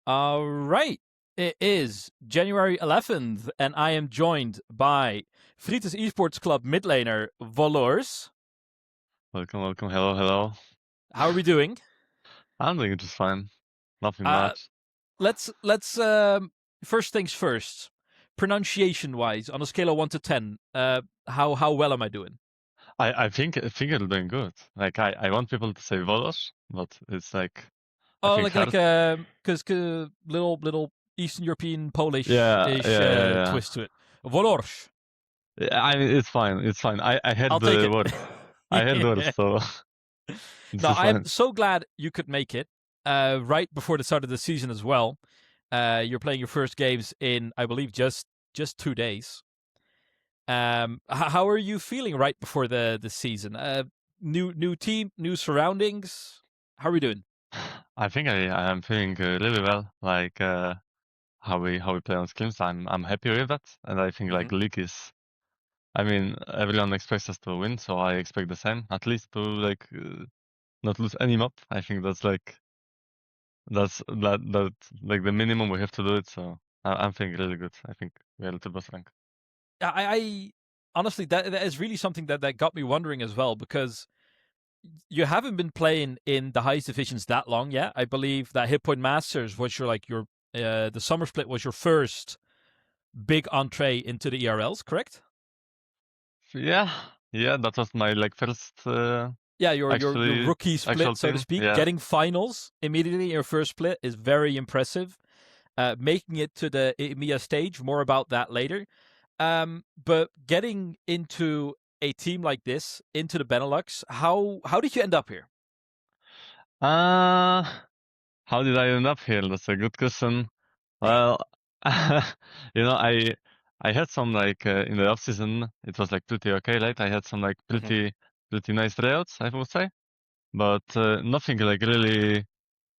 All right. It is January 11th, and I am joined by Frites Esports Club midlaner Wolorz. Welcome. Hello. How are we doing? I'm doing just fine. Nothing Uh, much. let's first things first. Pronunciation wise, on a scale of 1 to 10, how well am I doing? I think you're doing good. Like I want people to say Wolorz, but it's like I Oh, think hard. because little Eastern European Polish Yeah, ish yeah, yeah, yeah. twist to it. Wolorz. I mean, it's fine. It's fine. I I'll heard take the it. word. I heard the word, Yeah. so this No, is I am fine. so glad you could make it right before the start of the season as well. You're playing your first games in, I believe, just 2 days. How are you feeling right before the season? New team, new surroundings. How are we doing? I think I am feeling really well. Like how we play on scrims. I'm happy with that, and I think Mm-hmm. like league is. I mean, everyone expects us to win, so I expect the same. At least to like not lose any map. I think that's like the minimum we have to do it. So I'm feeling really good. I think we are the boss rank. I honestly that is really something that got me wondering as well because you haven't been playing in the highest divisions that long yet. I believe that Hit Point Masters was your the summer split was your first big entree into the ERLs, correct? Yeah, that was my like first Yeah, your actually rookie actual split, so to team. speak. Yeah, Getting finals immediately in your first split is very impressive. Making it to the EMEA stage, more about that later. But getting into a team like this, into the Benelux, how did you end up here? uh how did I end up here? That's a good question. Hey. Well, I had some like in the off season it was like pretty okay, right? I had some like Mm-hmm. pretty nice tryouts, I would say, but nothing like really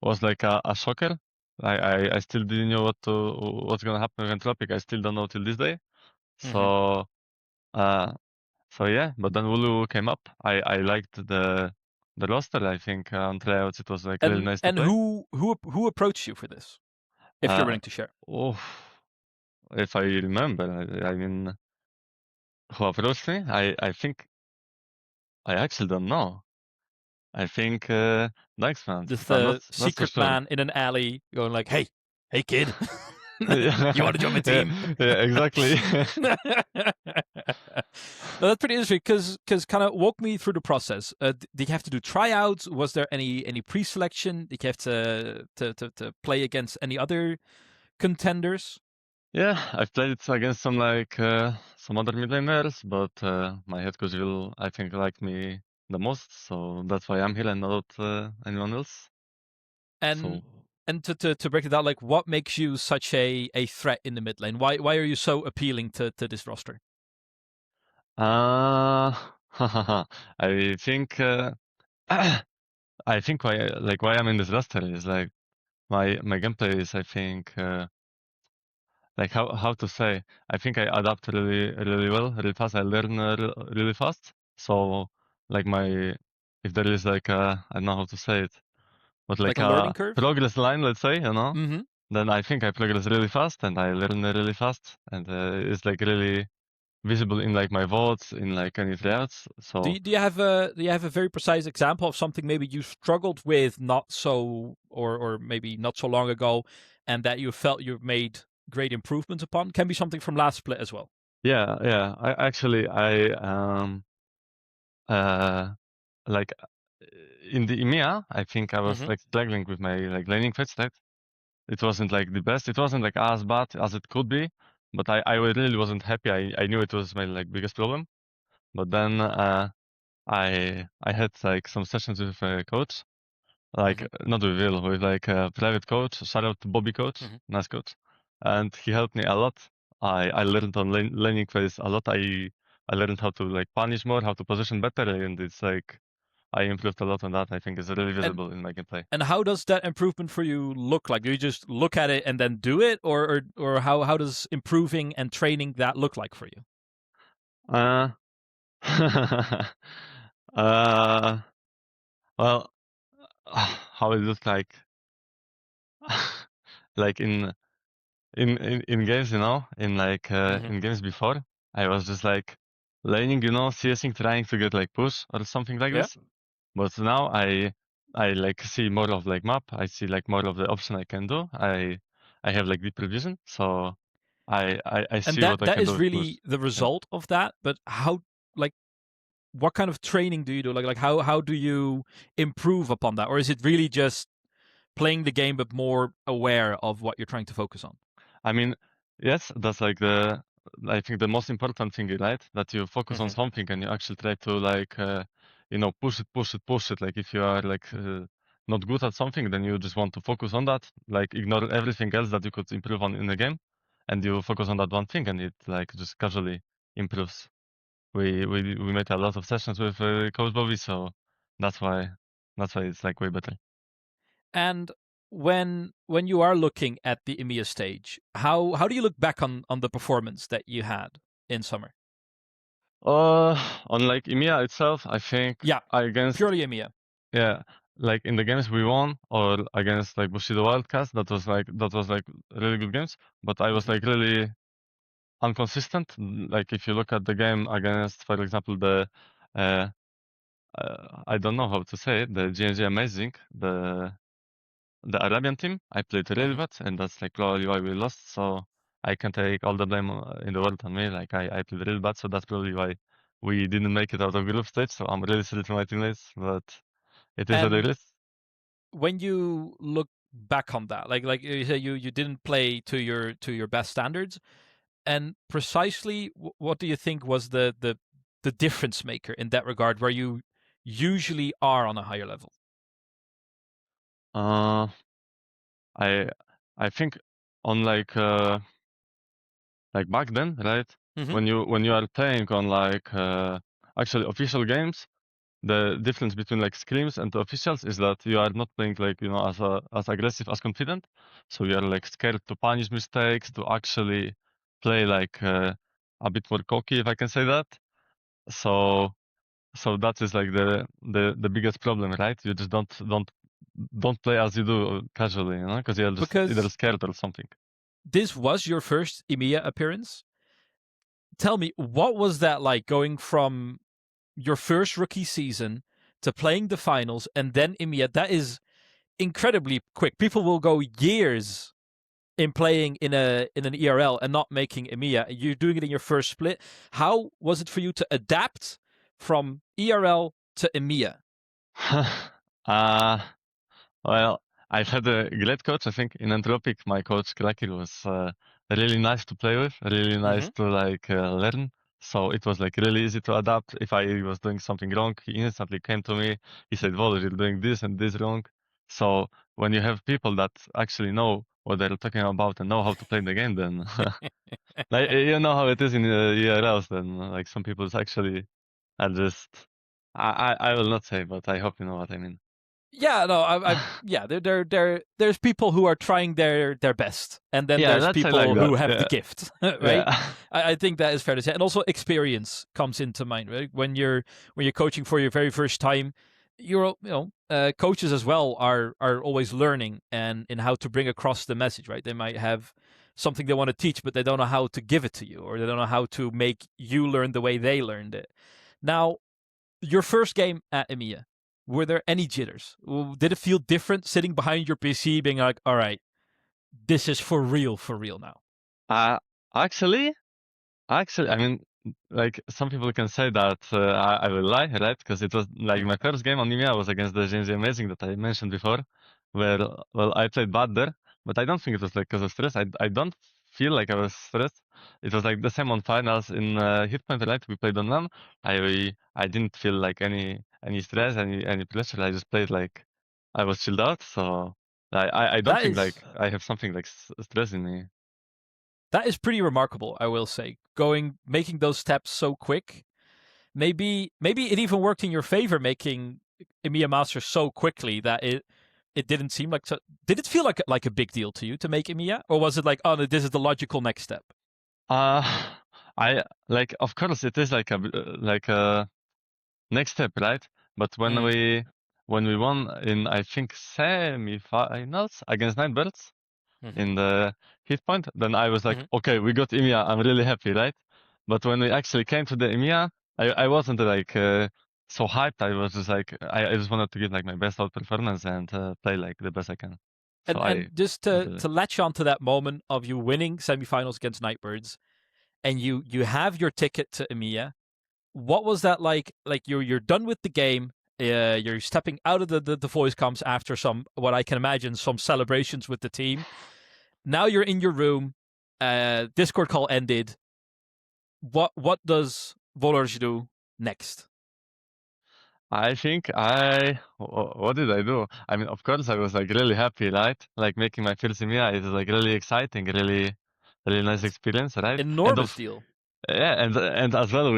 was like a shocker. I still didn't know what's gonna happen with Entropic. I still don't know till this day. Mm-hmm. So uh so yeah, but then Wulu came up. I liked the roster. I think on tryouts it was like really nice to And play. who approached you for this? If you're Uh willing to share. oh, if I remember, I mean who approached me? I think I actually don't know. I think Next man. Just I'm not the that's for secret sure. man in an alley going like, hey kid, you Yeah, want to join my yeah, team? yeah, exactly. No, that's pretty interesting because kind of walk me through the process. Did you have to do tryouts? Was there any pre-selection? Did you have to play against any other contenders? Yeah, I've played it against some like some other mid laners, but my head coach will I think like me the most, so that's why I'm here and not anyone else. And So to break it down, like what makes you such a threat in the mid lane? Why are you so appealing to this roster? uh I think I think why I'm in this roster is like my gameplay is I think like how to say, I think I adapt really well, really fast. I learn really fast. So like my if there is like a I don't know how to say it, but Like like a learning a curve? progress line, let's say, Mm-hmm. then I think I progress really fast and I learn really fast, and it's like really visible in like my votes, in like any tryouts. So Do you have a very precise example of something maybe you struggled with not so or maybe not so long ago, and that you felt you've made great improvements upon? Can be something from last split as well. yeah, I uh like in the EMEA, I think I was Mm-hmm. like struggling with my like laning fetch stat. It wasn't like the best. It wasn't like as bad as it could be, but I really wasn't happy. I knew it was my like biggest problem. But then I had like some sessions with a coach, like Mm-hmm. not with Will, with like a private coach. Shout out to Bobby coach, Mm-hmm. nice coach, and he helped me a lot. I learned on laning phase a lot. I learned how to like punish more, how to position better, and it's like I improved a lot on that. I think it's really And visible in my gameplay. and how does that improvement for you look like? Do you just look at it and then do it, or how does improving and training that look like for you? Uh, uh, well, how it looks like. like in games, you know, Hmm. in games before, I was just like laning, you know, CSing, trying to get like push or something like Yeah. this. But now I like see more of like map. I see like more of the option I can do. I have like deeper vision, so I And see that what I that can do is with push. really the Yeah. result of that. But how, like, what kind of training do you do? Like how do you improve upon that, or is it really just playing the game but more aware of what you're trying to focus on? I mean, yes, that's like I think the most important thing, right? That you focus on Hmm. something and you actually try to like, you know, push it, push it, push it. Like if you are like not good at something, then you just want to focus on that. Like ignore everything else that you could improve on in the game, and you focus on that one thing, and it like just casually improves. We made a lot of sessions with Coach Bobby, so that's why that's why it's like way better. And when you are looking at the EMEA stage, how do you look back on the performance that you had in summer? Uh, on like EMEA itself, I think Yeah, against purely EMEA. yeah, like in the games we won or against like Bushido Wildcats, that was like really good games. But I was Hmm. like really inconsistent. Like if you look at the game against, for example, uh, I don't know how to say it, the GNG Amazing, the Arabian team, I played really Hmm. bad, and that's like probably why we lost. So I can take all the blame in the world on me. Like I played really bad, so that's probably why we didn't make it out of group stage. So I'm really sorry to my teammates, but it is what it And is. when you look back on that, like you say, you didn't play to your best standards, and precisely what do you think was the difference maker in that regard, where you usually are on a higher level? Uh, I I think on like back then, right? Hmm. When you are playing on like actually official games, the difference between like scrims and the officials is that you are not playing like, you know, as aggressive, as confident. So you are like scared to punish mistakes, to actually play like a bit more cocky, if I can say that. So that is like the biggest problem, right? You just don't play as you do casually, you know, because you're just either Because scared or something. this was your first EMEA appearance. Tell me, what was that like, going from your first rookie season to playing the finals and then EMEA? That is incredibly quick. People will go years in playing in an ERL and not making EMEA. You're doing it in your first split. How was it for you to adapt from ERL to EMEA? uh Well, I've had a great coach. I think in Anthropic, my coach Krakir was really nice to play with, really nice Hmm. to like learn. So it was like really easy to adapt. If I was doing something wrong, he instantly came to me. He said, "Wolorz, you're doing this and this wrong." So when you have people that actually know what they're talking about and know how to play the game, then like you know how it is in ERLs. Then like some people actually are just I will not say, but I hope you know what I mean. Yeah, no, yeah, there's people who are trying their best, and then Yeah, there's let's say like people that. who have the Yeah. gift, right? Yeah. I think that is fair to say, and also experience comes into mind, right? When you're coaching for your very first time, coaches as well are always learning and in how to bring across the message, right? They might have something they want to teach, but they don't know how to give it to you, or they don't know how to make you learn the way they learned it. Now, your first game at EMEA, were there any jitters? Did it feel different sitting behind your PC, being like, all right, this is for real now? Uh, actually, I mean, like some people can say that I will lie, right? Because it was like my first game on EMEA was against the GNG Amazing that I mentioned before, where well I played bad there, but I don't think it was like because of stress. I don't feel like I was stressed. It was like the same on finals in Hitpoint, right? We played on them. I didn't feel like any stress, any pressure. I just played like I was chilled out. So I don't That think is like I have something like stress in me. that is pretty remarkable, I will say. Making those steps so quick. Maybe it even worked in your favor, making EMEA Masters so quickly that it didn't seem like did it feel like a big deal to you to make EMEA, or was it like, oh no, this is the logical next step? Uh, I like, of course, it is like a next step, right? But Mm. when we won in, I think, semi-finals against Nightbirds, in the hit point, then I was like, Hmm. okay, we got EMEA. I'm really happy, right? But when we actually came to the EMEA, I wasn't like so hyped. I was just like, I just wanted to give like my best out performance and play like the best I can. So I And just went to to the, to latch on to that moment of you winning semifinals against Nightbirds, and you have your ticket to EMEA. What was that like? Like you're done with the game. You're stepping out of the voice comms after some what I can imagine some celebrations with the team. Now you're in your room. Discord call ended. What does Wolorz do next? I think what did I do? I mean, of course, I was like really happy, right? Like making my first EMEA is like really exciting, really nice That's experience, right? And enormous of deal. yeah, and as well,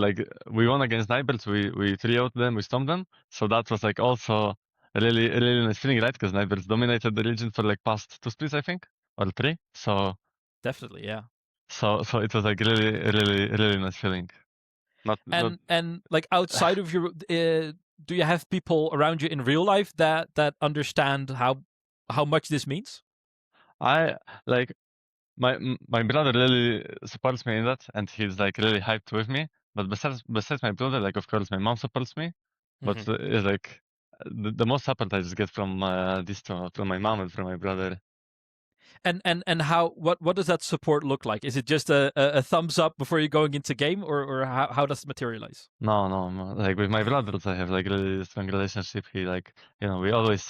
like we won against Nightbirds. We 3-0'd them, we stomped them. So that was like also a really nice feeling, right? Because Nightbirds dominated the region for like past two splits, I think, or three. Definitely, yeah. So it was like really nice feeling. Not And like outside of your, do you have people around you in real life that understand how much this means? I like my brother really supports me in that, and he's like really hyped with me. But besides my brother, like of course my mom supports me. But Hmm. it's like the most support I just get from this two, from my mom and from my brother. And how what does that support look like? Is it just a thumbs up before you're going into game, or how does it materialize? No. Like with my brothers, I have like really strong relationship. He like we always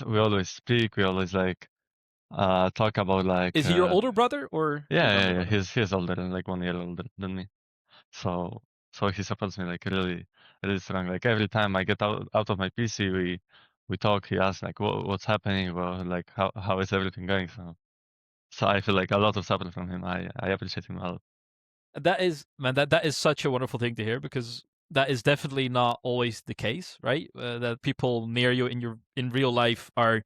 speak. We always like talk about like Is he your older brother or your younger yeah. brother? He's older than like 1 year older than me. So so he supports me like really strong. Like every time I get out of my PC, we talk. He asks like what's happening, well, like how is everything going. So I feel like a lot of support from him. I appreciate him a lot. That is, man, that is such a wonderful thing to hear because that is definitely not always the case, right? That people near you in real life are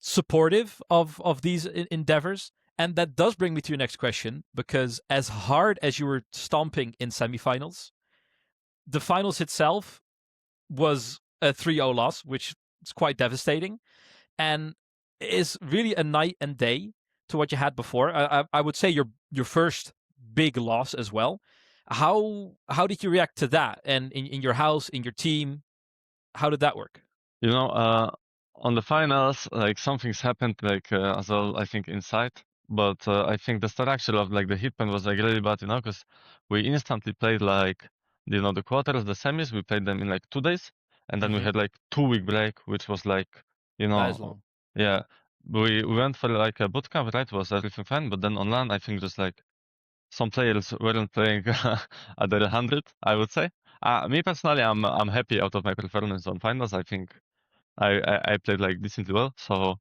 supportive of these endeavors. And that does bring me to your next question because as hard as you were stomping in semifinals, the finals itself was a 3-0 loss, which is quite devastating and is really a night and day to what you had before. I would say your first big loss as well. How did you react to that? And in your house, in your team, how did that work? You know, on the finals, like something's happened, like as well, I think inside. But I think the start actually of like the hitman was like really bad, because we instantly played like the quarters, the semis. We played them in like 2 days, and then we Hmm. had like 2 week break, which was like you That is know, long. yeah. We went for like a boot camp, right? Was everything fine? But then online, I think just like some players weren't playing at their 100, I would say. Me personally, I'm happy out of my performance on finals. I think I played like decently well, so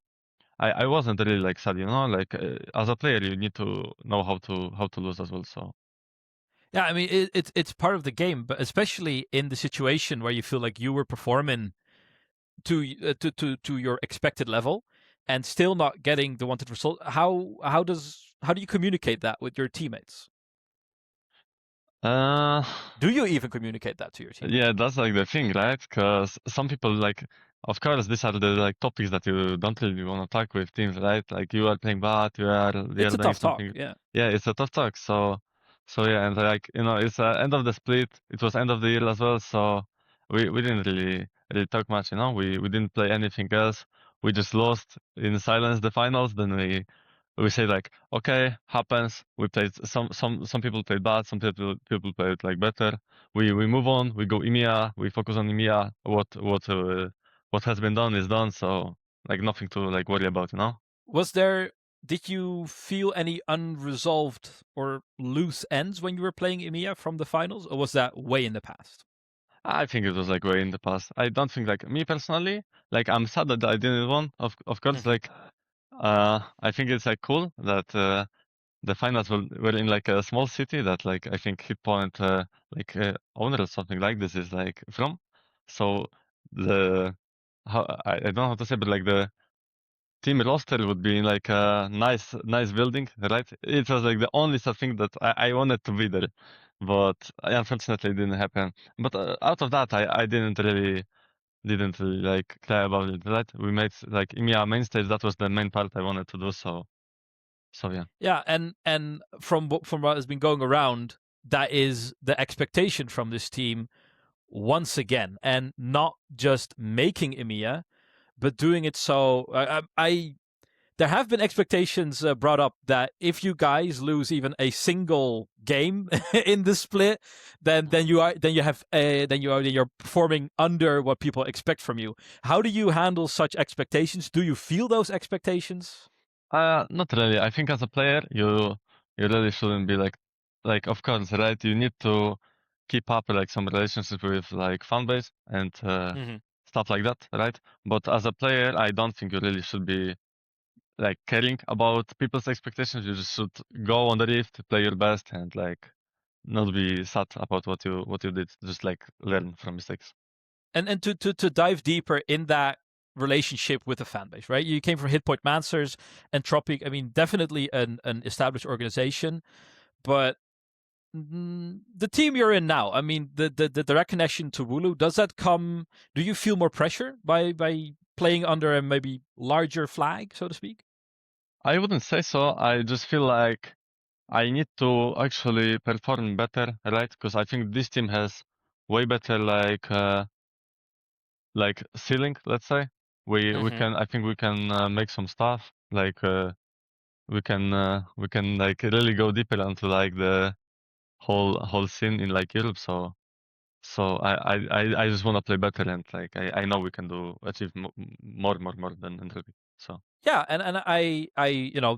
I wasn't really like sad, like as a player you need to know how to lose as well. So Yeah, I mean it's part of the game, but especially in the situation where you feel like you were performing to your expected level and still not getting the wanted result. How do you communicate that with your teammates? uh Do you even communicate that to your teammates? yeah, that's like the thing, right? Because some people like, of course, these are the like topics that you don't really want to talk with teams, right? Like you are playing bad, you are It's a doing tough talk. something. Yeah. Yeah, it's a tough talk. So yeah, and like it's end of the split. It was end of the year as well, so we didn't really talk much. We didn't play anything else. We just lost in silence the finals. Then we say like, okay, happens. We played some people played bad, some people played like better. We move on. We go EMEA. We focus on EMEA. What has been done is done. So like nothing to like worry about. Was there? Did you feel any unresolved or loose ends when you were playing EMEA from the finals, or was that way in the past? I think it was like way in the past. I don't think like me personally. Like I'm sad that I didn't won. Of course, Hmm. like I think it's like cool that the finals were in like a small city that like I think Hitpoint like owner or something like this is like from. So the I don't know how to say, but like the team roster would be in like a nice building, right? It was like the only thing that I wanted to be there, but unfortunately it didn't happen. But out of that, I didn't really didn't really like cry about it, right? We made like EMEA main stage. That was the main part I wanted to do. So yeah. Yeah, and from what has been going around, that is the expectation from this team once again, and not just making EMEA, but doing it so. I there have been expectations brought up that if you guys lose even a single game in the split, then you're performing under what people expect from you. How do you handle such expectations? Do you feel those expectations? Not really. I think as a player, you really shouldn't be like of course, right? You need to keep up like some relationship with like fan base and Mm-hmm. stuff like that, right? But as a player, I don't think you really should be like caring about people's expectations. You just should go on the rift, play your best, and like not be sad about what you did. Just like learn from mistakes. And to dive deeper in that relationship with the fan base, right? You came from Hitpoint Mancers, Entropic. I mean, definitely an established organization, but the team you're in now, I mean, the direct connection to Wulu, does that come? Do you feel more pressure by playing under a maybe larger flag, so to speak? I wouldn't say so. I just feel like I need to actually perform better, right? Because I think this team has way better like ceiling, let's say. We Mm-hmm. can I think we can make some stuff like we can like really go deeper into like the whole scene in like Europe. So I just want to play better and like I know we can achieve more than Entropy. So Yeah, and I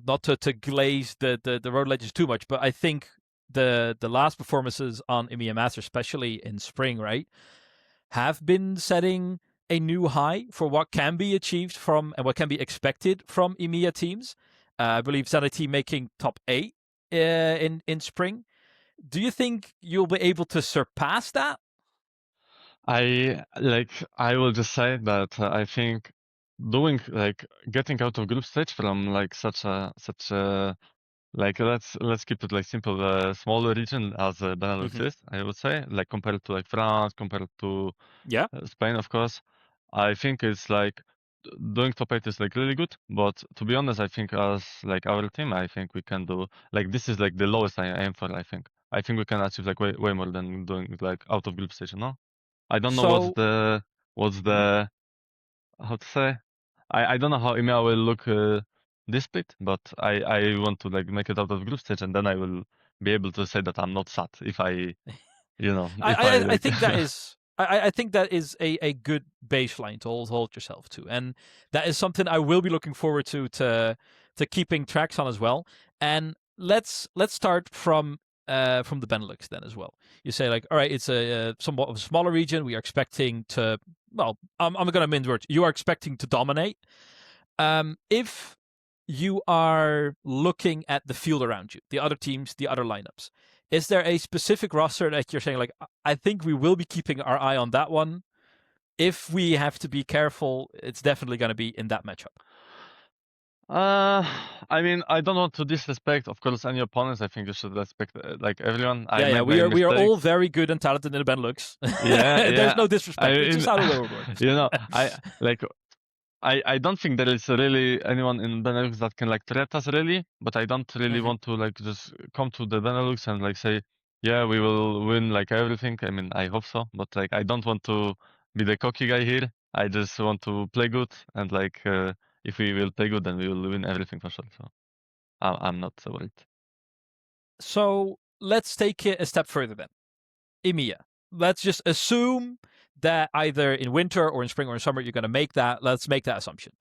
not to glaze the road legends too much, but I think the last performances on EMEA Master, especially in spring, right, have been setting a new high for what can be achieved from and what can be expected from EMEA teams. I believe Sanity making top 8 in spring. Do you think you'll be able to surpass that? I will just say that I think doing like getting out of group stage from like such a like let's keep it like simple smaller region as Benelux Mm-hmm. is, I would say, like compared to like France, compared to Yeah. Spain, of course. I think it's like doing top 8 is like really good, but to be honest, I think as like our team, I think we can do like this is like the lowest I aim for. I think we can achieve like way more than doing like out of group stage, no? I don't know what's So the what's mhm. the how to say. I don't know how EMEA will look this split, but I want to like make it out of group stage, and then I will be able to say that I'm not sad if if I I like. think that is I think that is a good baseline to hold yourself to, and that is something I will be looking forward to keeping tracks on as well. And let's start from the Benelux then as well. You say like, all right, it's a somewhat of a smaller region. We are expecting to I'm going to mince words. You are expecting to dominate. If you are looking at the field around you, the other teams, the other lineups, is there a specific roster that you're saying like, I think we will be keeping our eye on that one? If we have to be careful, it's definitely going to be in that matchup. uh, I mean, I don't want to disrespect, of course, any opponents. I think you should respect like everyone. I Yeah, make we my are all mistakes. very good and talented in the Benelux. Yeah, There's yeah. no I disrespect. It's just mean, how the world works. you know, I like I don't think there is really anyone in Benelux that can like threat us really, but I don't really Hmm. want to like just come to the Benelux and like say, yeah, we will win like everything. I mean, I hope so, but like I don't want to be the cocky guy here. I just want to play good and like if we will play good, then we will win everything for sure. So I'm not so worried. So let's take it a step further then. EMEA. Let's just assume that either in winter or in spring or in summer you're going to make that. Let's make that assumption.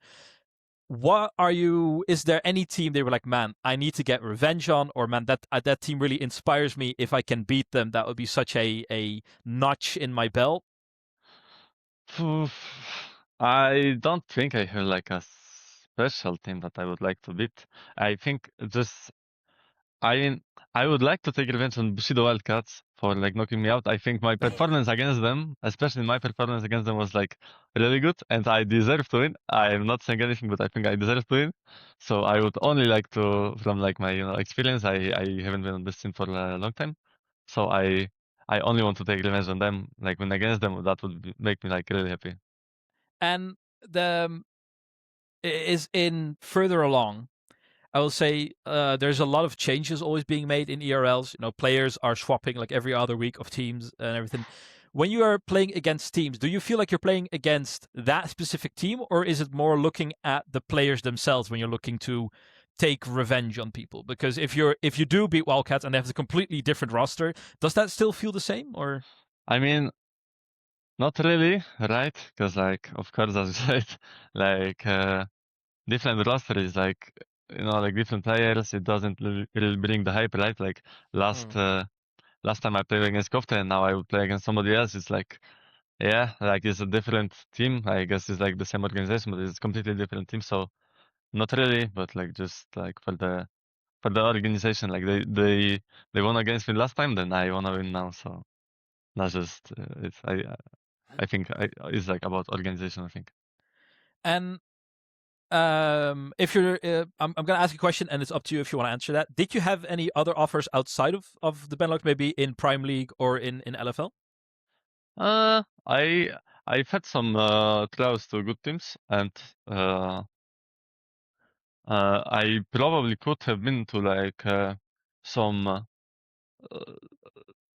What are you? Is there any team they were like, man, I need to get revenge on, or man, that team really inspires me. If I can beat them, that would be such a notch in my belt. Phew. I don't think I have like a special team that I would like to beat. I think just I mean, I would like to take revenge on Bushido Wildcats for like knocking me out. I think my performance against them, especially my performance against them, was like really good, and I deserve to win. I am not saying anything, but I think I deserve to win. So I would only like to, from like my experience, I haven't been on this scene for a long time, so I only want to take revenge on them. Like when against them, that would make me like really happy. And the is in further along. I will say there's a lot of changes always being made in ERLs. You know, players are swapping like every other week of teams and everything. When you are playing against teams, do you feel like you're playing against that specific team, or is it more looking at the players themselves when you're looking to take revenge on people? Because if you do beat Wildcats and they have a completely different roster, does that still feel the same? Or I mean, not really, right? Because like, of course, as you said, like different roster is like, like different players. It doesn't really bring the hype, right? Like last time I played against Kofta and now I would play against somebody else. It's like, yeah, like it's a different team. I guess it's like the same organization, but it's a completely different team. So not really, but like just like for the organization, like they won against me last time, then I wanna win now. So that's just it's I think it's like about organization. I think. and if you're, I'm gonna ask you a question, and it's up to you if you want to answer that. Did you have any other offers outside of the Benelux, maybe in Prime League or in LFL? Uh, I I've had some trials to good teams, and I probably could have been to like some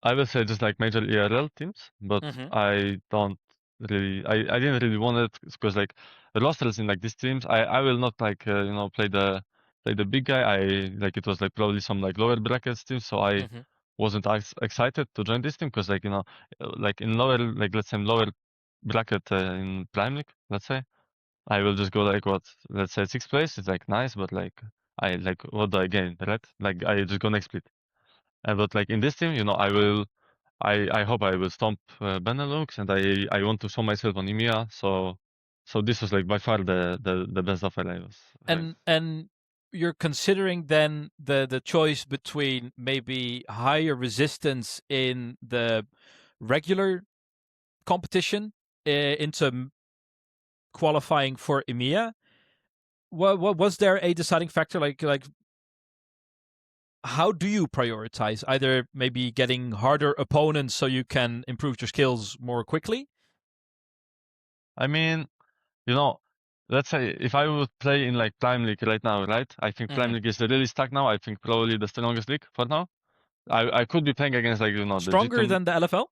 I will say just like major ERL teams, but Mm-hmm. I don't really I didn't really want it because like the rosters in like these teams I will not like play the big guy. I like it was like probably some like lower brackets teams, so I Mm-hmm. wasn't as excited to join this team because like like in lower like let's say lower bracket in Prime League, let's say I will just go like what let's say sixth place. It's like nice, but like I like what do I gain, right? Like I just go next split. But like in this team, I hope I will stomp Benelux, and I want to show myself on EMEA. So this was like by far the best offer I was having. And you're considering then the choice between maybe higher resistance in the regular competition into qualifying for EMEA. What was there a deciding factor? Like how do you prioritize? Either maybe getting harder opponents so you can improve your skills more quickly. I mean, you know, let's say if I would play in like Prime League right now, right? I think Prime Mm-hmm. League is really stuck now. I think probably the strongest league for now. I could be playing against like the Stronger G2. than the LFL?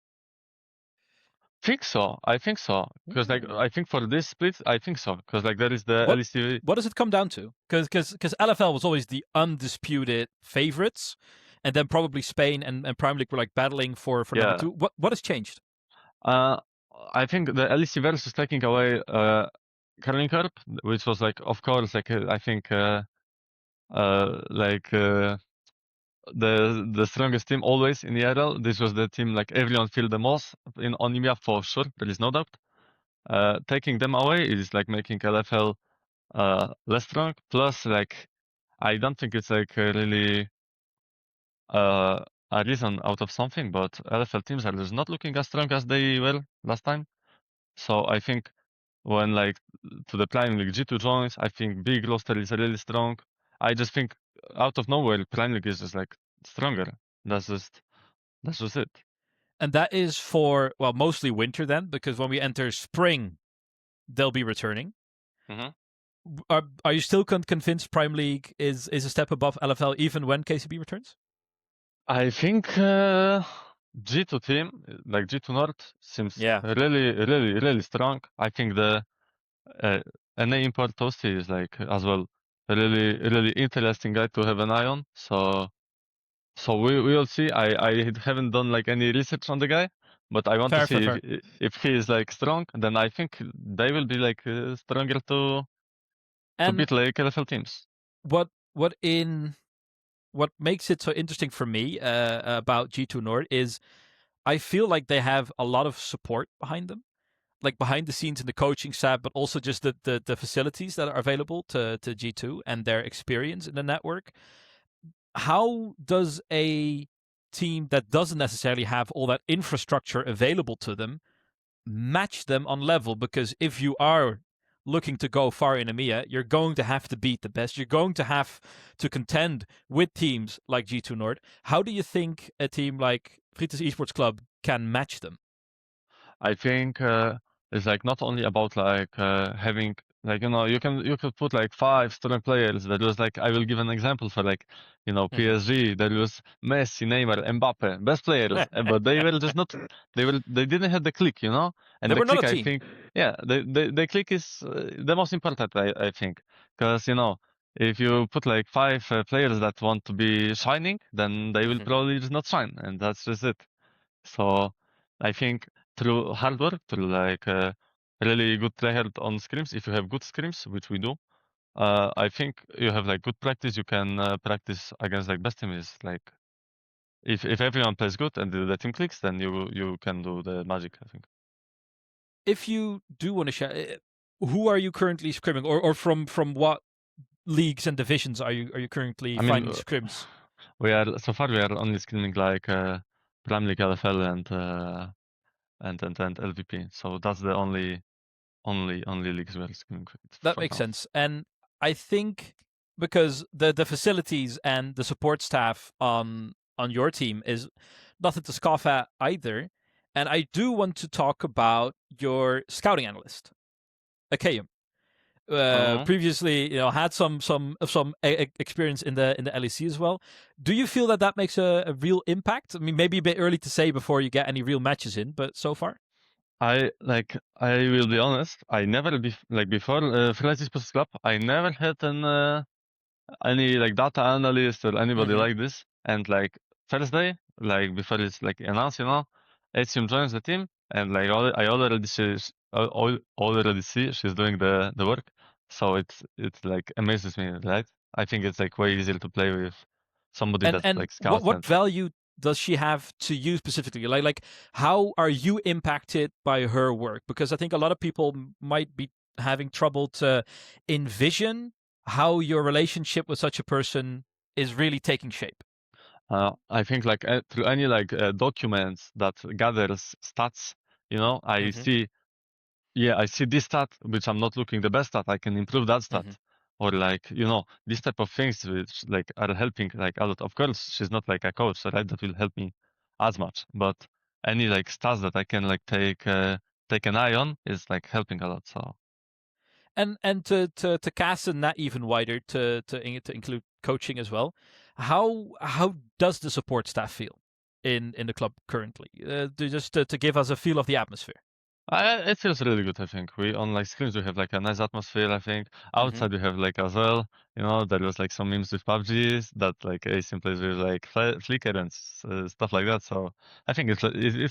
Think so. I think so. Because like Ooh. I think for this split, I think so. Because like there is the What LEC. what does it come down to? Because LFL was always the undisputed favorites, and then probably Spain and Prime League were like battling for number Yeah. two. What has changed? Uh, I think the LEC verse is taking away Curling Cup, which was like, of course, like I think like the strongest team always in the ERL. This was the team like everyone feel the most in on EMEA for sure. There is no doubt. Taking them away is like making LFL less strong. Plus, like I don't think it's like really a reason out of something, but LFL teams are just not looking as strong as they were last time. So I think when like to the Prime League G2 joins, I think big roster is really strong. I just think out of nowhere, Prime League is just like stronger. That's just it. And that is for, well, mostly winter then, because when we enter spring, they'll be returning. Mhm. Are you still convinced Prime League is a step above LFL even when KCB returns? I think G2 team, like G2 North, seems Yeah, really, really, really strong. I think the uh, NA import Toasty is like as well a really, really interesting guy to have an eye on. So we will see. I haven't done like any research on the guy, but I want to fair, fair, see fair. if he is like strong. Then I think they will be like stronger to And beat like LFL teams. what what in what makes it so interesting for me about G2 Nord is I feel like they have a lot of support behind them, like behind the scenes in the coaching staff, but also just the facilities that are available to G2 and their experience in the network. How does a team that doesn't necessarily have all that infrastructure available to them match them on level? Because if you are looking to go far in EMEA, you're going to have to beat the best. You're going to have to contend with teams like G2 Nord. How do you think a team like Frites Esports Club can match them? I think. is like not only about like having like you could put like 5 strong players. There was like I will give an example for like Mhm. PSG. There was Messi, Neymar, Mbappe, best players, but they were just not. They didn't have the click, and They the were not a click I team. think the click is the most important I think because if you put like 5 players that want to be shining, then they will Mhm. probably just not shine, and that's just it. So I think through hard work, through like really good tryhard on scrims, if you have good scrims, which we do, I think you have like good practice. You can practice against like best teams. Like if everyone plays good and the team clicks, then you can do the magic. I think. If you do want to share, who are you currently scrimming, or from what leagues and divisions are you currently I mean, finding scrims? we are only scrimming like Prime League, LFL, and LVP. So that's the only leagues we are scrimming That for makes now. sense. And I think because the facilities and the support staff on your team is nothing to scoff at either. And I do want to talk about your scouting analyst, Akayum. Uh, Previously, had some experience in the LEC as well. Do you feel that makes a real impact? I mean, maybe a bit early to say before you get any real matches in, but so far. I will be honest. I never before Frites Esports Club. I never had any like data analyst or anybody Mm-hmm. like this. And like first day, like before it's like announced, HM joins the team, and like I already see she's doing the work. So it's like amazes me, right? I think it's like way easier to play with somebody that And like what scouts what and value does she have to you specifically? Like how are you impacted by her work? Because I think a lot of people might be having trouble to envision how your relationship with such a person is really taking shape. I think like through any like documents that gathers stats, I Mm-hmm. see, yeah, I see this stat, which I'm not looking the best stat. I can improve that stat, Mm-hmm. or like these type of things which like are helping like a lot. Of course, she's not like a coach, right? That will help me as much, but any like stats that I can like take an eye on is like helping a lot. So And to cast a net even wider to include coaching as well. How does the support staff feel in the club currently? Just to give us a feel of the atmosphere. it feels really good. I think we on like screens we have like a nice atmosphere. I think Mm-hmm. outside we have like as well. There was like some memes with PUBG that like Asian plays with like Flickr and stuff like that. So I think it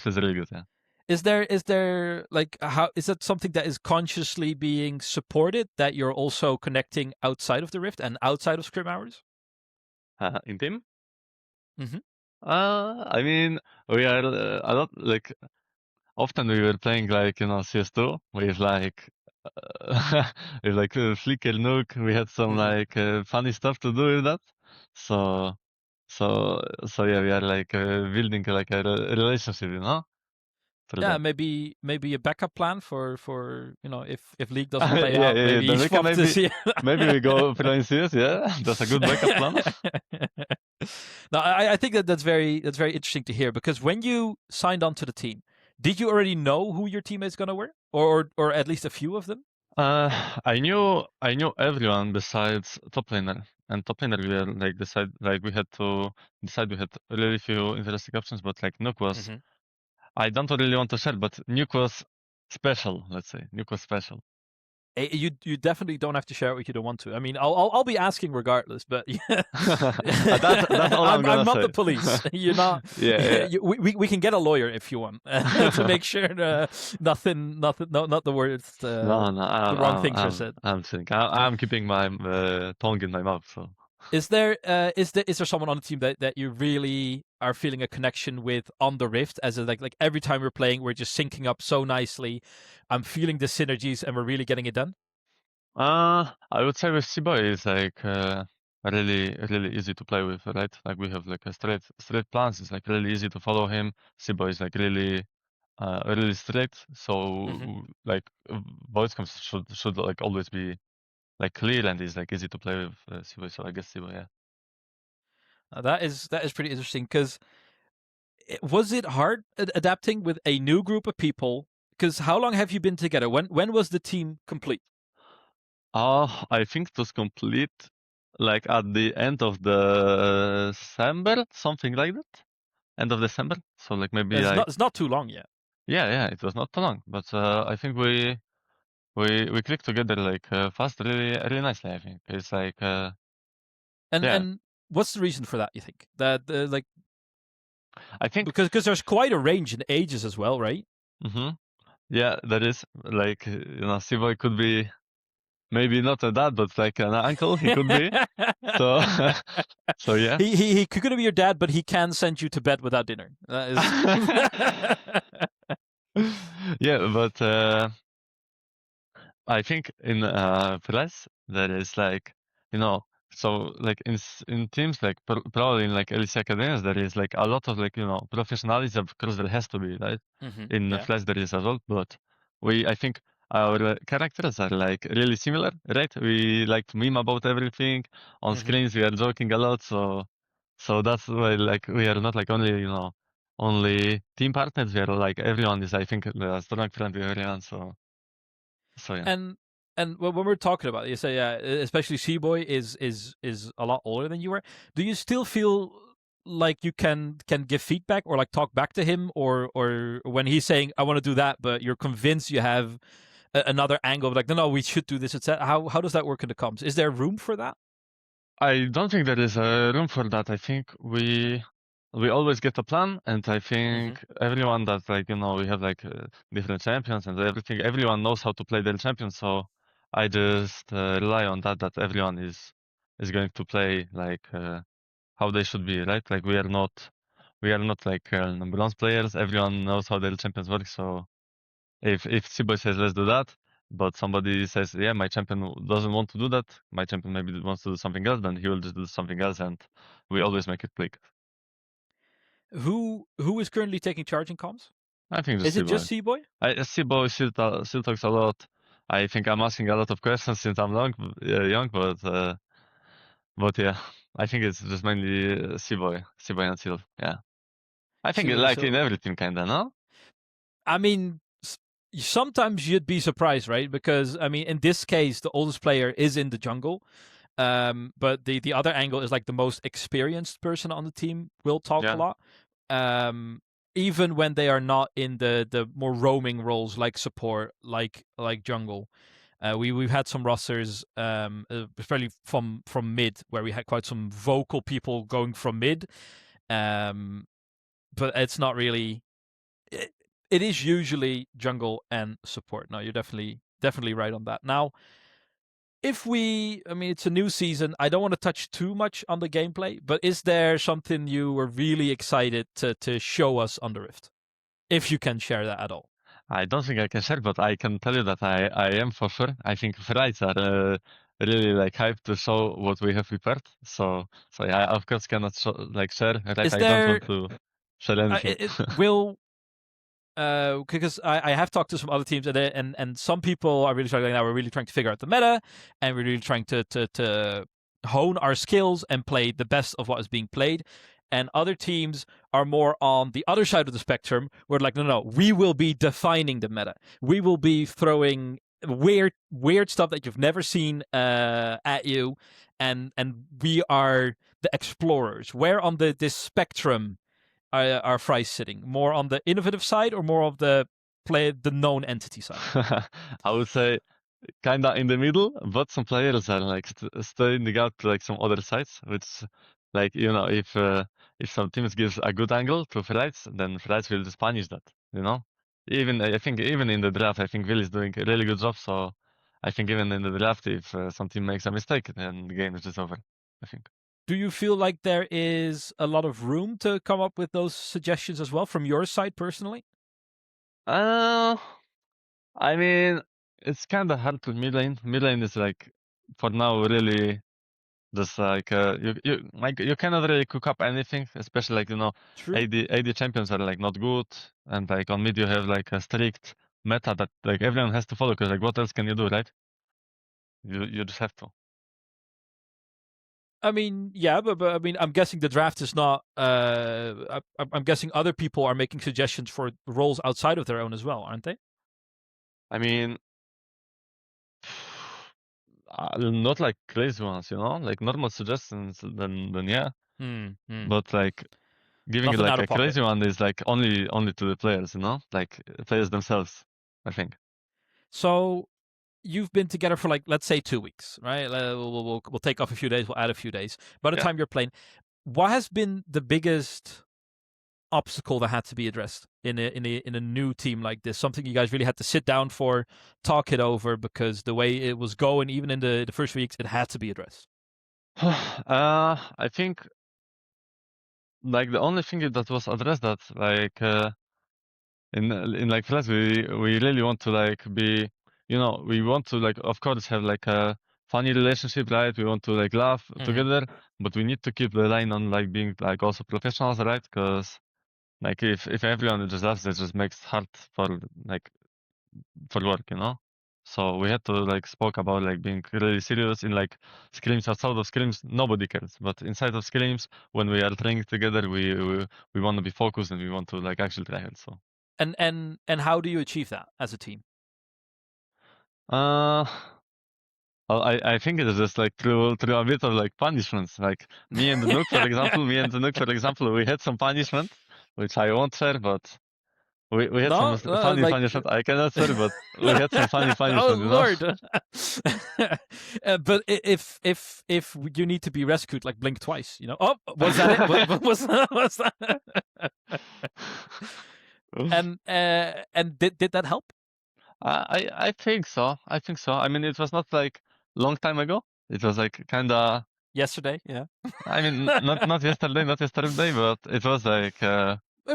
feels really good. Yeah. Is there like how is that something that is consciously being supported that you're also connecting outside of the Rift and outside of scrim hours? In team, Mm-hmm. I mean we are a lot like often we were playing like CS2 with like with like Flickr Nuke. We had some Mm-hmm. like funny stuff to do with that. So so yeah, we are like building like a relationship, through Yeah, that. maybe a backup plan for if League doesn't play Yeah, out, yeah, yeah. maybe Then we can swap to see. maybe we go pro in CS. Yeah, that's a good backup plan. No, I think that's very interesting to hear because when you signed on to the team, did you already know who your teammates gonna were, or at least a few of them? I knew everyone besides top laner, and top laner we were like decide like we had to decide. We had really few interesting options, but like Nuke was. Mm-hmm. I don't really want to share, but Nuke was special. Let's say Nuke was special. You definitely don't have to share it if you don't want to. I mean, I'll be asking regardless, but yeah, That's all I'm I'm gonna not say. the police. You're not. Yeah, yeah. We can get a lawyer if you want to make sure nothing, no, not the words, No, no, the wrong things are said. I'm saying I'm keeping my tongue in my mouth. So Is there someone on the team that you really are feeling a connection with on the Rift? As like every time we're playing, we're just syncing up so nicely. I'm feeling the synergies, and we're really getting it done. I would say with Siboy is like really really easy to play with, right? Like we have like a straight plans. It's like really easy to follow him. Siboy is like really straight. Hmm. So like voice comms should like always be like clear and is like easy to play with Siboy. So I guess Siboy, yeah. That is pretty interesting because was it hard adapting with a new group of people Because how long have you been together? When was the team complete? I think it was complete like at the end of the December, something like that. End of December. So like maybe like It's not too long yet. yeah, it was not too long, but I think we clicked together like fast, really nicely. I think it's like yeah. And what's the reason for that? You think that like I think because there's quite a range in ages as well, right? hmm yeah, there is like C-boy could be maybe not a dad, but like an uncle. He could be. So so yeah. He could be your dad, but he can send you to bed without dinner. That is. Yeah, but I think in press there is like so like in teams like probably in like LEC academias there is like a lot of like professionalism. Of course there has to be, right? In Yeah. Flash there is as well, but I think our characters are like really similar, right? We like to meme about everything on screens. We are joking a lot, so that's why like we are not like only team partners. We are like everyone is I think a strong friend with everyone. So yeah. And when we're talking about it, you say especially C-boy is a lot older than you were. Do you still feel like you can give feedback or like talk back to him, or when he's saying I want to do that, but you're convinced you have another angle, like no, we should do this, etc. How does that work in the comms? Is there room for that? I don't think there is a room for that. I think we always get a plan, and I think everyone that like we have like different champions and everything. Everyone knows how to play their champion, so I just rely on that everyone is going to play like how they should be, right? Like we are not like bronze players. Everyone knows how their champions work, so if Siboy says let's do that, but somebody says yeah my champion doesn't want to do that, my champion maybe wants to do something else, then he will just do something else, and we always make it click. Who is currently taking charge in comms? I think just Is it just Siboy. C-boy? Siboy still talks a lot. I think I'm asking a lot of questions since I'm young, but yeah, I think it's just mainly Siboy and Sil. Yeah, I think C-boy like in Silver. every team kinda, no? I mean, sometimes you'd be surprised, right? Because I mean, in this case, the oldest player is in the jungle, but the other angle is like the most experienced person on the team will talk a Yeah. lot, um, even when they are not in the more roaming roles like support, like jungle. We've had some rosters, especially from mid, where we had quite some vocal people going from mid, um, but it's not really it is usually jungle and support. No, you're definitely right on that. Now, I mean, it's a new season. I don't want to touch too much on the gameplay, but is there something you were really excited to show us on the Rift? If you can share that at all. I don't think I can share, but I can tell you that I am for sure. I think Frites are really like hyped to show what we have prepared. So yeah, I of course cannot share. Right, Is I don't there want to share anything. will because I have talked to some other teams and some people are really trying now. We're really trying to figure out the meta, and we're really trying to hone our skills and play the best of what is being played. And other teams are more on the other side of the spectrum, where like no, we will be defining the meta. We will be throwing weird stuff that you've never seen at you, and we are the explorers. Where on this spectrum are Frites sitting? More on the innovative side or more of the known entity side? I would say kinda in the middle, but some players are like standing out to like some other sides, which like if some teams gives a good angle to Frites, then Frites will just punish that, you know. Even I think even in the draft, I think Will is doing a really good job. So I think even in the draft, if some team makes a mistake, then the game is just over. I think. Do you feel like there is a lot of room to come up with those suggestions as well from your side personally? Uh, I mean, it's kind of hard to mid lane. Mid lane is like for now really just like you cannot really cook up anything, especially like True. AD champions are like not good, and like on mid you have like a strict meta that like everyone has to follow. Because like what else can you do, right? You just have to. I mean, yeah, but I mean, I'm guessing the draft is not. I'm guessing other people are making suggestions for roles outside of their own as well, aren't they? I mean, not like crazy ones, like normal suggestions. Then yeah, Hmm. but like giving it Nothing like out of a pocket. crazy one is like only to the players, like players themselves, I think. So you've been together for like, let's say 2 weeks, right? We'll take off a few days. We'll add a few days. By the Yeah. time you're playing, what has been the biggest obstacle that had to be addressed in a new team like this? Something you guys really had to sit down for, talk it over, because the way it was going, even in the first weeks, it had to be addressed. I think like the only thing that was addressed that like in like Frites we really want to like be, we want to like of course have like a funny relationship, right? We want to like laugh Mm-hmm. together, but we need to keep the line on like being like also professionals, right? Because like if everyone just laughs, it just makes hard like for work. So we had to like spoke about like being really serious in like scrims. Outside of scrims, nobody cares. But inside of scrims, when we are training together, we want to be focused and we want to like actually try it. So And how do you achieve that as a team? uh well, I think it is just like through a bit of like punishments. Like me and the Nook, for example, we had some punishment, which I won't share, but we had some No, funny like, punishment. I cannot share, but we had some funny oh punishment. Lord. But if you need to be rescued, like blink twice, Oh, was that it? Was that? And did that help I think so. I think so. I mean, it was not like long time ago. It was like kinda. yesterday? Yeah. I mean, not yesterday, but it was like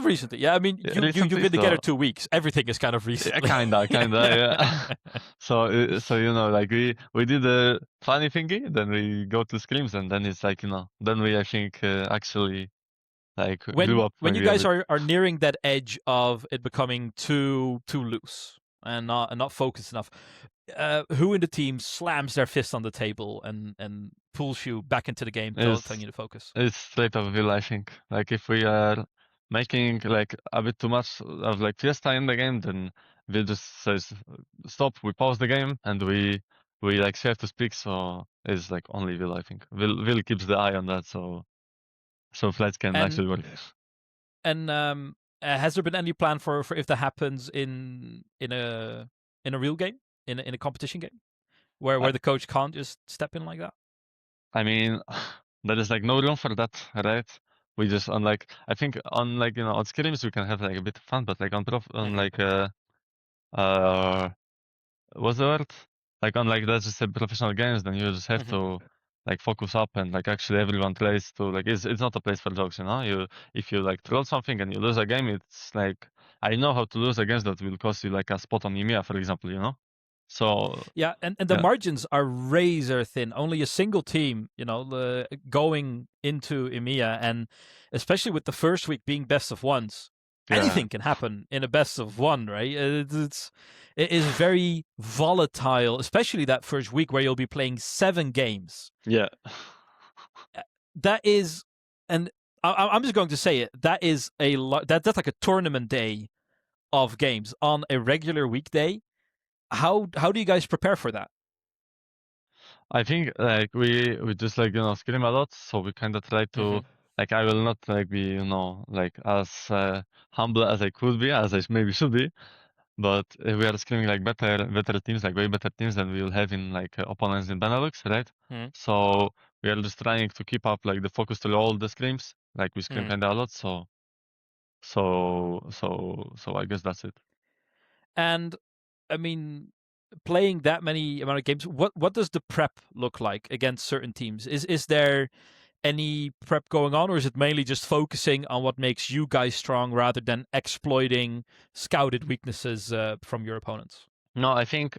Recently, yeah. I mean, you've recently. been together So 2 weeks. Everything is kind of yeah, recently. kinda, yeah. So like we did a funny thingy, then we go to screams, and then it's like then we I think actually like grew when up when you maybe a guys bit. are nearing that edge of it becoming too loose and not focused enough, who in the team slams their fist on the table and pulls you back into the game, telling It's you to focus? It's straight up will, I think. Like if we are making like a bit too much of like fiesta in the game, then we'll just say stop, we pause the game and we like have to speak, so it's like only Will, I think. Will keeps the eye on that, so flights can And actually work. has there been any plan for if that happens in a real game, in a competition game, I, where the coach can't just step in like that? I mean there is like no room for that, right? We just on like I think on like on scrims we can have like a bit of fun, but like on Hmm. like uh what's the word? Like on like that's just a professional games, then you just have Hmm. to like focus up and like actually everyone plays to like it's not a place for jokes. You if you like troll something and you lose a game, it's like I know how to lose a game that will cost you like a spot on EMEA, for example. So Yeah, and the yeah, margins are razor thin. Only a single team, going into EMEA, and especially with the first week being best of ones, yeah, anything can happen in a best of one, right? It is very volatile, especially that first week where you'll be playing 7 games. yeah. That is, and I'm just going to say it. That is that's like a tournament day of games on a regular weekday. How do you guys prepare for that? I think like we just like scream a lot, so we kind of try to Hmm. like I will not like be like as humble as I could be, as I maybe should be. But we are screaming like better teams, like way better teams than we will have in like opponents in Benelux, right? So we are just trying to keep up like the focus to all the screams. Like we scream Hmm. kinda a lot, so I guess that's it. And I mean, playing that many amount of games, what does the prep look like against certain teams? Is there any prep going on, or is it mainly just focusing on what makes you guys strong rather than exploiting scouted weaknesses from your opponents? No, I think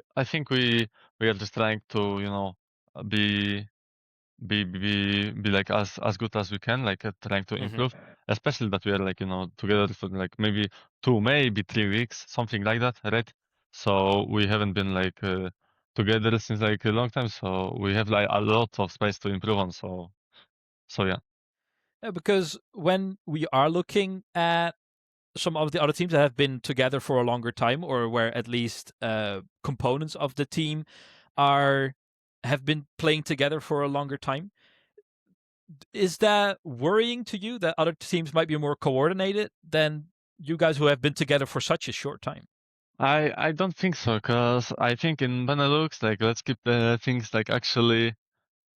we are just trying to be be like as good as we can, like trying to Hmm. improve, especially that we are like together for like maybe 2 maybe 3 weeks, something like that, right? So we haven't been like together since like a long time, so we have like a lot of space to improve on. So yeah. Yeah, because when we are looking at some of the other teams that have been together for a longer time, or where at least components of the team have been playing together for a longer time. Is that worrying to you that other teams might be more coordinated than you guys who have been together for such a short time? I don't think so, because I think in Benelux, like, let's keep the things like actually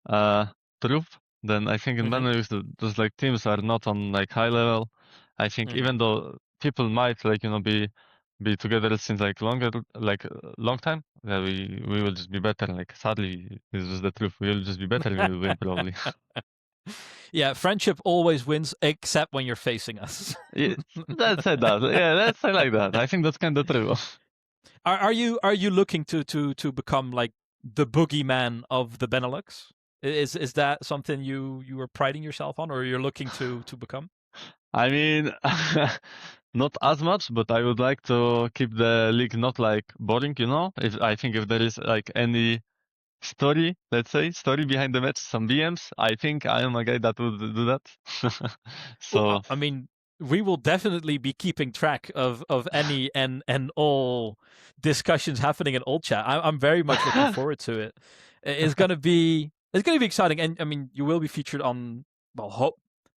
true. Then I think in Mm-hmm. Benelux, those like teams are not on like high level. I think Mm-hmm. even though people might like be together since like longer like long time, yeah, we will just be better. Like sadly, this is the truth. We will just be better. We will win probably. Yeah, friendship always wins, except when you're facing us. Yeah, let's say that. Yeah, let's say like that. I think that's kind of true. Are you looking to become like the boogeyman of the Benelux? Is that something you are priding yourself on, or you're looking to become? I mean, not as much, but I would like to keep the league not like boring, you know? If I think if there is like any story, let's say, story behind the match, some BMs, I think I am a guy that would do that. Well, So, I mean, we will definitely be keeping track of any and all discussions happening in old chat. I'm very much looking forward to it. It's gonna be exciting, and I mean, you will be featured on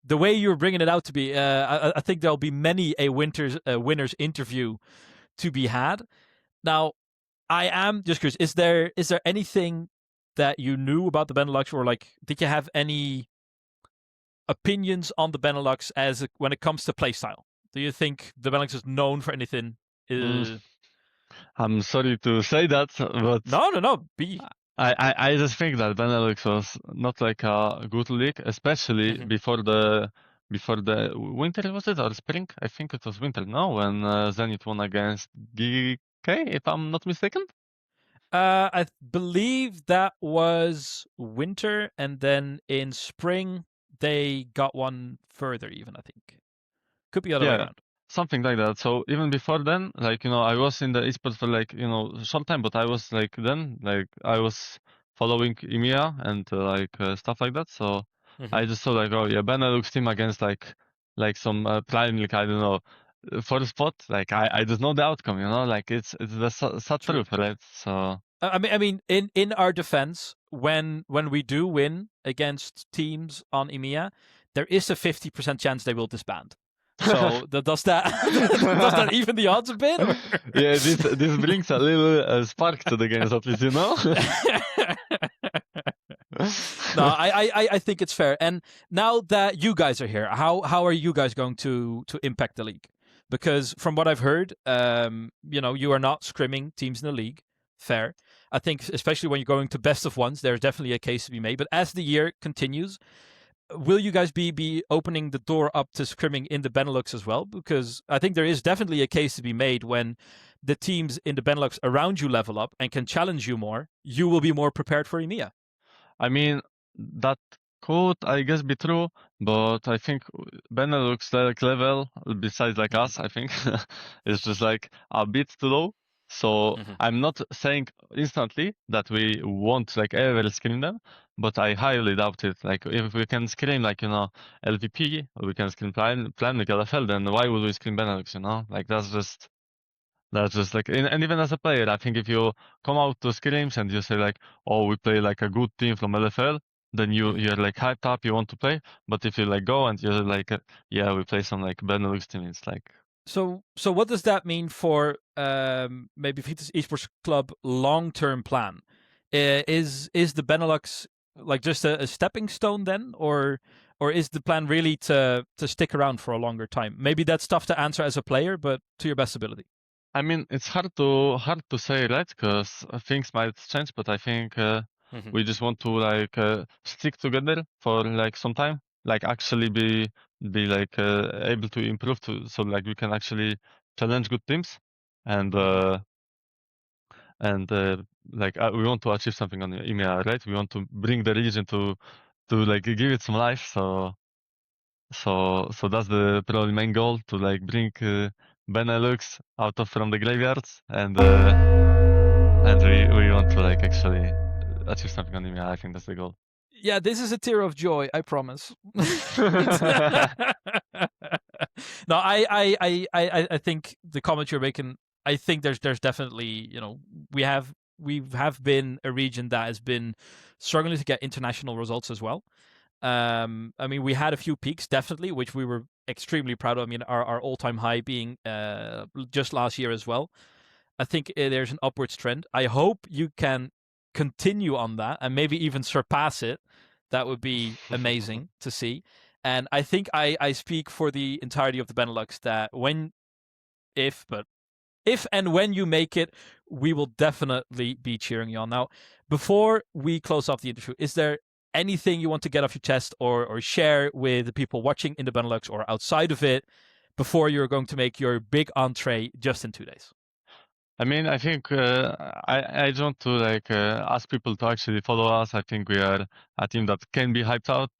the way you're bringing it out to be. I think there'll be many a winners interview to be had. Now, I am just curious: is there anything that you knew about the Benelux, or like, did you have any opinions on the Benelux when it comes to playstyle? Do you think the Benelux is known for anything? mm, I'm sorry to say that, but No. I just think that Benelux was not like a good league, especially Mhm. before the winter, was it, or spring? I think it was winter, no? When Zenit won against GK, if I'm not mistaken. I believe that was winter, and then in spring they got one further. Even I think could be the other way Yeah, around. something like that. So even before then, like, I was in the esports for like, short time, but I was like then, like, I was following EMEA and stuff like that. So Mhm. I just saw like, oh yeah, Benelux team against like some Prime League, I don't know, for spot. Like I just know the outcome, like it's the sad True. truth, right? So I mean, in our defense, when we do win against teams on EMEA, there is a 50% chance they will disband. So does that does that even the odds a bit? Or? yeah, this brings a little spark to the games, at least, No, I think it's fair. And now that you guys are here, how are you guys going to impact the league? Because from what I've heard, you are not scrimming teams in the league. Fair. I think especially when you're going to best of ones, there's definitely a case to be made. But as the year continues, will you guys be opening the door up to scrimming in the Benelux as well? Because I think there is definitely a case to be made when the teams in the Benelux around you level up and can challenge you more, you will be more prepared for EMEA. I mean, that could, I guess, be true, but I think Benelux like level, besides like Mm-hmm. us, I think, is just like a bit too low. So Mm-hmm. I'm not saying instantly that we won't like ever screen them, but I highly doubt it. Like if we can screen like, LVP, or we can screen Plan like LFL, then why would we screen Benelux, Like that's just like, and even as a player, I think if you come out to scrims and you say like, oh, we play like a good team from LFL, then Mm-hmm. you're like hyped up, you want to play. But if you like go and you're like, yeah, we play some like Benelux team, it's like, So what does that mean for maybe Frites Esports Club long-term plan? Is the Benelux like just a stepping stone then, or is the plan really to stick around for a longer time? Maybe that's tough to answer as a player, but to your best ability. I mean, it's hard to say, right? Because things might change, but I think Mm-hmm. we just want to like stick together for like some time, like actually be like able to improve so like we can actually challenge good teams, and Mm-hmm. uh, and like we want to achieve something on EMEA, right? We want to bring the region to like give it some life. So that's the probably main goal, to like bring Benelux out of from the graveyards, and we want to like actually achieve something on EMEA. I think that's the goal. Yeah, this is a tear of joy, I promise. No, I think the comment you're making. I think there's definitely, we have been a region that has been struggling to get international results as well. I mean, we had a few peaks definitely, which we were extremely proud of. I mean, our all time high being just last year as well. I think there's an upwards trend. I hope you can continue on that and maybe even surpass it. That would be amazing to see. And I think I speak for the entirety of the Benelux that if and when you make it, we will definitely be cheering you on. Now, before we close off the interview, is there anything you want to get off your chest or share with the people watching in the Benelux or outside of it before you're going to make your big entree just in 2 days? I mean, I think I just want to ask people to actually follow us. I think we are a team that can be hyped up.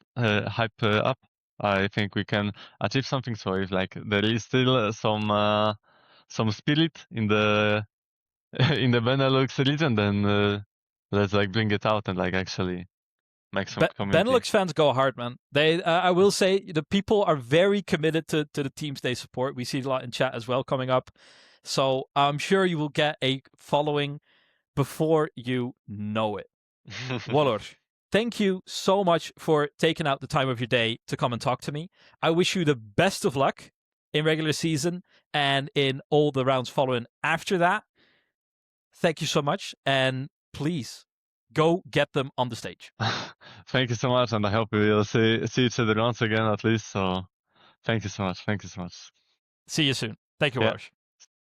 I think we can achieve something. So if there is still some spirit in the in the Benelux region, then let's bring it out and actually make some community. Benelux fans go hard, man. They, I will say, the people are very committed to the teams they support. We see it a lot in chat as well coming up. So I'm sure you will get a following before you know it. Wolorz, thank you so much for taking out the time of your day to come and talk to me. I wish you the best of luck in regular season and in all the rounds following after that. Thank you so much, and please go get them on the stage. Thank you so much, and I hope we will see each other once again at least. So thank you so much. Thank you so much. See you soon. Thank you, Wolorz.